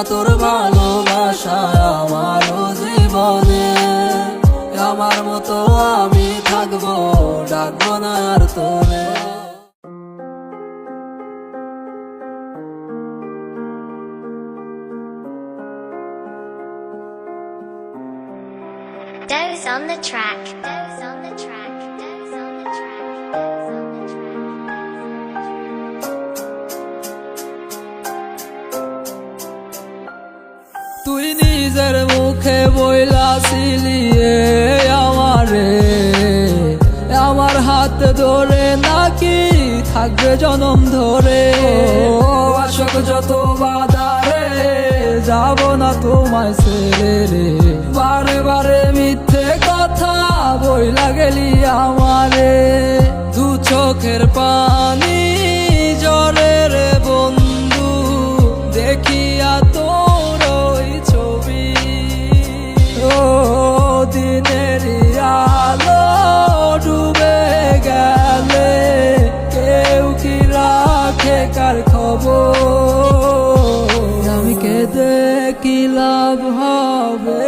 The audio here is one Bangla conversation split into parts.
তোর ভালোবাসা আমার জীবনে। আমার মতো আমি থাকবো, ডাকবো না আর তোরে। Doze on the track. Doze on the track. Doze on the track. Doze on the track. তুই নিজের মুখে বইলাছিলি আমারে, আমার হাত ধরে নাকি থাকবে জনম ধরে। আশক যত বাধারে যাব না তোমায় ছেড়ে রে, বারে বারে মিথ্যে কথা বইলা গেলি আমারে। দু চোখের পানি জরে রে বন্ধু, দেখিয়া তোর ওই ছবি। ও দিনের আলো ডুবে গেলে কেউ কি রাখে কার খবর? আমি কেঁদে কি লাভ হবে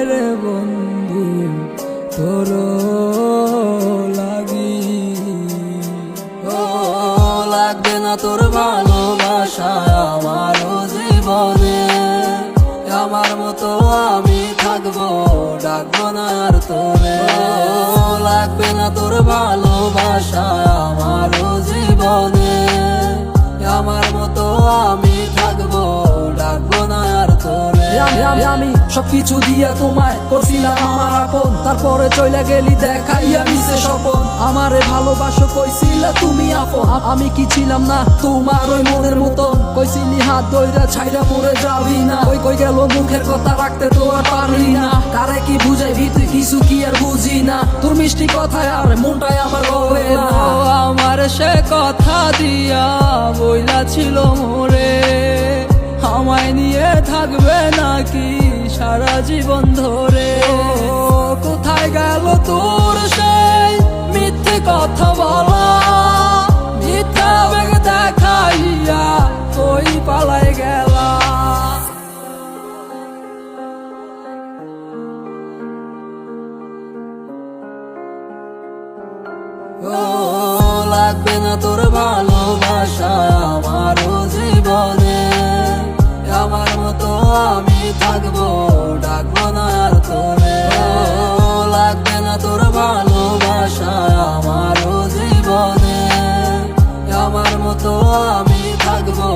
রে বন্ধু তোর লাগি? ও লাগবে না তোর ভালোবাসা আমার জীবনে। আমার মতো আমি থাকবো, ডাকবো না আর তোরে। লাগবে না তোর ভালোবাসা আমার জীবনে। আমার মতো আমি থাকবো, ডাকবো না আর তোরে। আমি সবকিছু দিয়া তোমায় করছিলাম আমার আপন, তারপরে চলে গেলি দেখাইয়া মিশে স্বপন। আমারে ভালোবাসো কইছিলা তুমি আপন, আমি কি ছিলাম না তোমার ওই মনের মতন? কইছিলি হাত ধইরা ছাইরা পড়ে যাবি না, কই কই গেল মুখের কথা রাখতে তো আর পারলি না। কারে কি বুঝাইবি তুই কিছু কি আর বুঝি না, তোর মিষ্টি কথায় আর মনটাই আমার রবে না। আমার সে কথা দিয়া বইলা ছিল মোরে, আমায় নিয়ে থাকবে নাকি সারা জীবন ধরে। কোথায় গেল তোর সেই মিথ্যে কথা বলা, মিথ্যা বেগ দেখাইয়া কই পালাই গেলা? ও লাগবে না তোর ভালোবাসা আমার জীবনে। আমার মতো আমি থাকবো, ডাকবো না আর তোরে। লাগবে না তোর ভালোবাসা আমার জীবনে। আমার মতো আমি থাকবো।